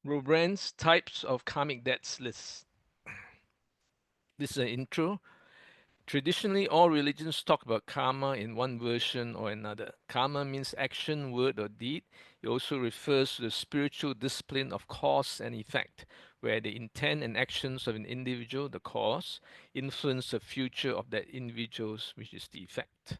Robren's types of karmic debts list. This is an intro. Traditionally, all religions talk about karma in one version or another. Karma means action, word, or deed. It also refers to the spiritual discipline of cause and effect, where the intent and actions of an individual, the cause, influence the future of that individual's, which is the effect.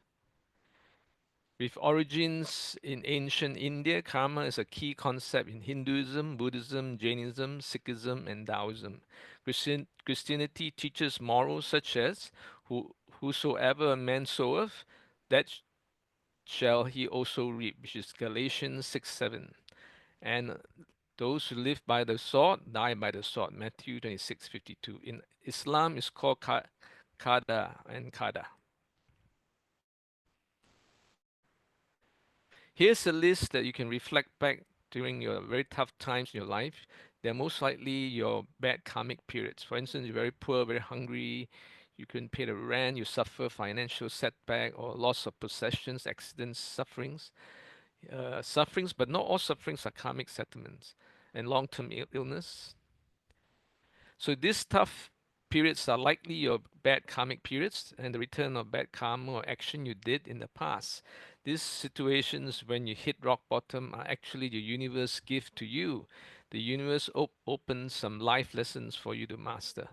With origins in ancient India, karma is a key concept in Hinduism, Buddhism, Jainism, Sikhism, and Taoism. Christianity teaches morals such as whosoever a man soweth, that shall he also reap, which is Galatians 6:7. And those who live by the sword die by the sword, Matthew 26:52. In Islam, it's called qada and qada. Here's a list that you can reflect back during your very tough times in your life. They're most likely your bad karmic periods. For instance, you're very poor, very hungry, you couldn't pay the rent, you suffer financial setback or loss of possessions, accidents, sufferings, but not all sufferings are karmic settlements, and long-term illness. So these tough periods are likely your bad karmic periods and the return of bad karma or action you did in the past. These situations when you hit rock bottom are actually the universe gift to you. The universe opens some life lessons for you to master.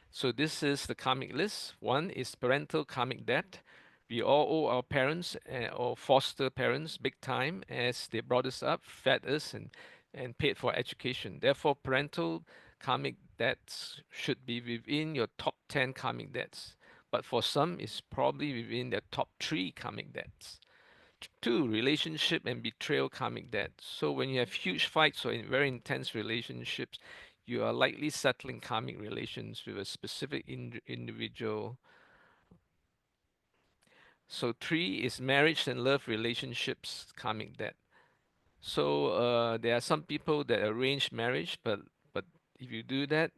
So this is the karmic list. One is parental karmic debt. We all owe our parents or foster parents big time as they brought us up, fed us, and paid for education. Therefore, parental karmic debts should be within your top 10 karmic debts. But for some, it's probably within their top 3 karmic debts. Two, relationship and betrayal karmic debt. So when you have huge fights or in very intense relationships, you are likely settling karmic relations with a specific individual. So three is marriage and love relationships karmic debt. So there are some people that arrange marriage, but if you do that,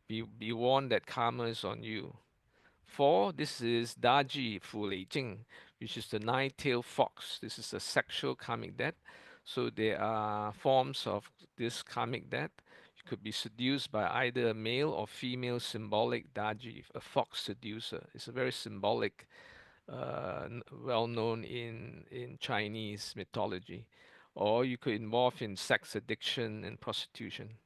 be warned that karma is on you. Four, this is Daji Fu Lei Jing, which is the nine-tailed fox. This is a sexual karmic debt. So there are forms of this karmic debt. You could be seduced by either a male or female symbolic Daji, a fox seducer. It's a very symbolic, well known in Chinese mythology. Or you could involve in sex addiction and prostitution.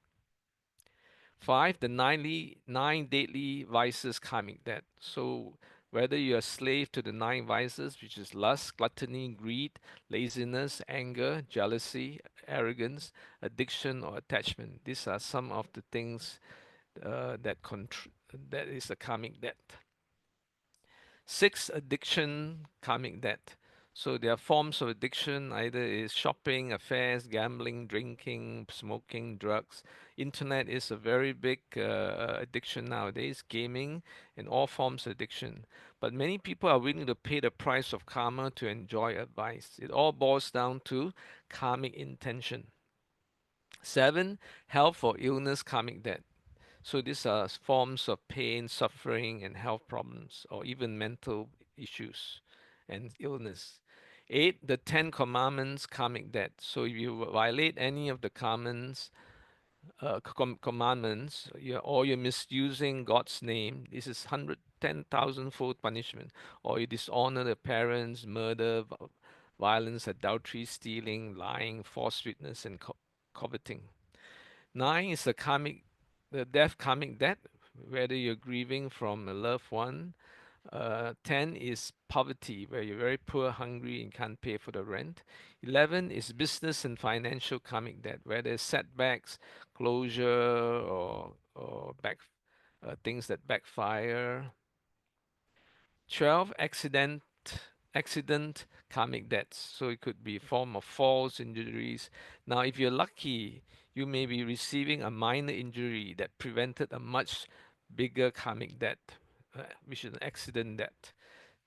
Five, the nine deadly vices karmic debt. So whether you're a slave to the nine vices, which is lust, gluttony, greed, laziness, anger, jealousy, arrogance, addiction, or attachment, these are some of the things that is a karmic debt. Six, addiction, karmic debt. So there are forms of addiction, either is shopping, affairs, gambling, drinking, smoking, drugs. Internet is a very big addiction nowadays, gaming and all forms of addiction. But many people are willing to pay the price of karma to enjoy advice. It all boils down to karmic intention. Seven, health or illness karmic debt. So these are forms of pain, suffering, and health problems, or even mental issues and illness. Eight, the Ten Commandments karmic debt. So if you violate any of the commandments, or you're misusing God's name, this is 110,000-fold punishment. Or you dishonor the parents, murder, violence, adultery, stealing, lying, false witness, and coveting. Nine is the death karmic debt, whether you're grieving from a loved one. 10 is poverty, where you're very poor, hungry, and can't pay for the rent. 11 is business and financial karmic debt, where there's setbacks, closure, or things that backfire. 12, accident karmic debts. So it could be a form of falls, injuries. Now, if you're lucky, you may be receiving a minor injury that prevented a much bigger karmic debt, which is an accident debt.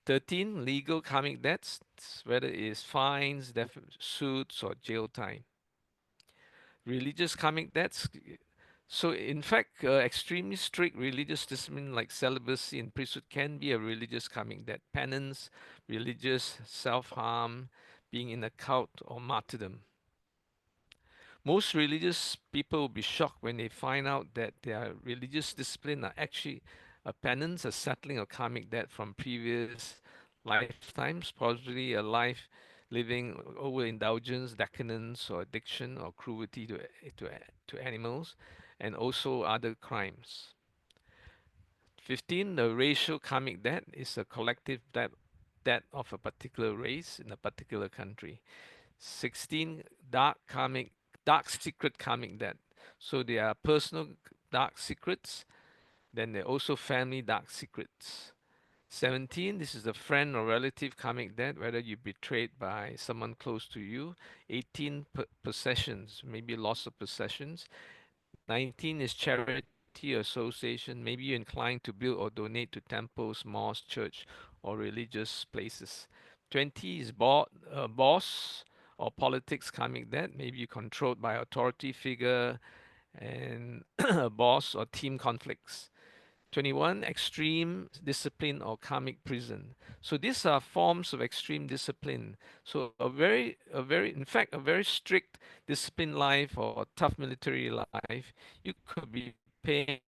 13, legal karmic debts, whether it is fines, suits, or jail time. Religious karmic debts. So, in fact, extremely strict religious discipline like celibacy and priesthood can be a religious karmic debt. Penance, religious self harm, being in a cult, or martyrdom. Most religious people will be shocked when they find out that their religious discipline are actually a penance, a settling of karmic debt from previous lifetimes, possibly a life living overindulgence, decadence, or addiction, or cruelty to, to animals, and also other crimes. 15, the racial karmic debt is a collective debt of a particular race in a particular country. 16, dark secret karmic debt. So there are personal dark secrets, then there are also family dark secrets. 17, this is the friend or relative karmic debt, whether you betrayed by someone close to you. 18, possessions, maybe loss of possessions. 19 is charity association. Maybe you're inclined to build or donate to temples, mosques, church, or religious places. 20 is boss or politics karmic debt. Maybe you're controlled by authority figure and a boss or team conflicts. 21, extreme discipline or karmic prison. So these are forms of extreme discipline. So in fact, a very strict disciplined life or tough military life, you could be paying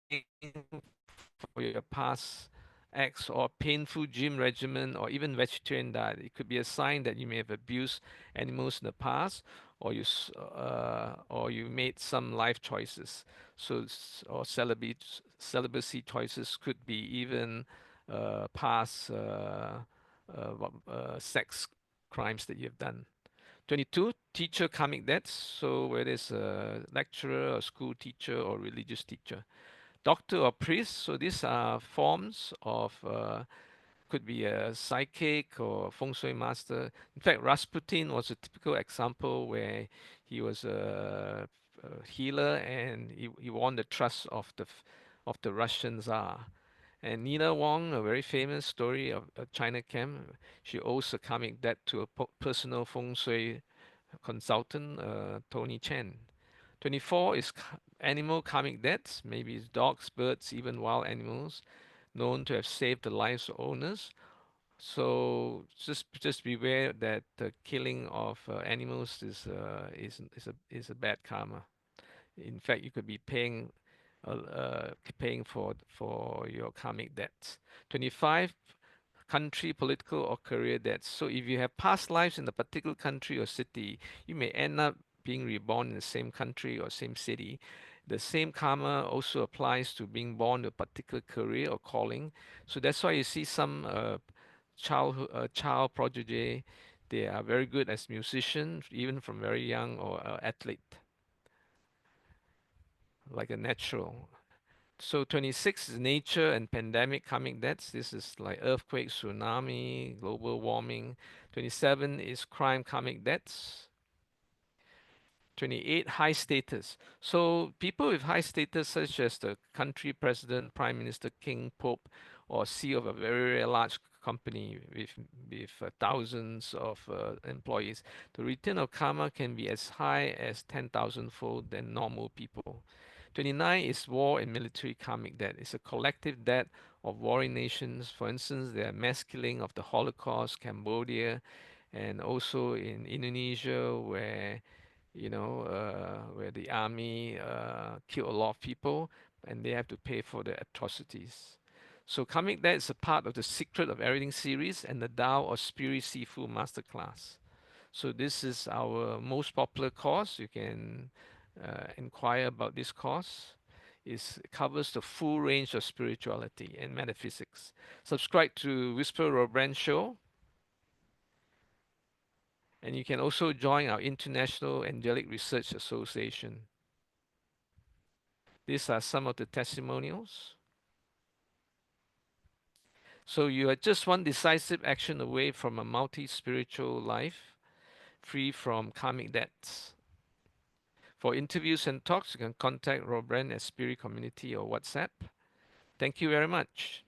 for your past acts or painful gym regimen or even vegetarian diet. It could be a sign that you may have abused animals in the past or you made some life choices. So or celibacy choices could be even past sex crimes that you've done. 22, teacher karmic debts. So whether it's a lecturer, a school teacher, or religious teacher. Doctor or priest. So these are forms of could be a psychic or feng shui master. In fact, Rasputin was a typical example where he was a healer and he won the trust of the Russian Tsar. And Nina Wong, a very famous story of a China camp, she owes a karmic debt to a personal feng shui consultant, Tony Chen. 24 is animal karmic debts, maybe it's dogs, birds, even wild animals, known to have saved the lives of owners. So just beware that the killing of animals is a bad karma. In fact, you could be paying for your karmic debts. 25, country, political, or career debts. So if you have past lives in a particular country or city, you may end up being reborn in the same country or same city. The same karma also applies to being born to a particular career or calling. So that's why you see some child prodigy, they are very good as musicians, even from very young, or athlete, like a natural. So 26 is nature and pandemic karmic debts. This is like earthquake, tsunami, global warming. 27 is crime karmic debts. 28, high status. So people with high status, such as the country president, prime minister, king, pope, or CEO of a very, very large company with thousands of employees, the return of karma can be as high as 10,000 fold than normal people. 29 is war and military karmic debt. It's a collective debt of warring nations. For instance, the mass killing of the Holocaust, Cambodia, and also in Indonesia, where the army killed a lot of people and they have to pay for the atrocities. So karmic debt is a part of the Secret of Everything series and the Tao or Spirit Sifu Masterclass. So this is our most popular course. You can inquire about this course. It covers the full range of spirituality and metaphysics. Subscribe to Whisper Robren Show, and you can also join our International Angelic Research Association. These are some of the testimonials. So you are just one decisive action away from a multi-spiritual life, free from karmic debts. For interviews and talks, you can contact Robren at Spirit Community or WhatsApp. Thank you very much.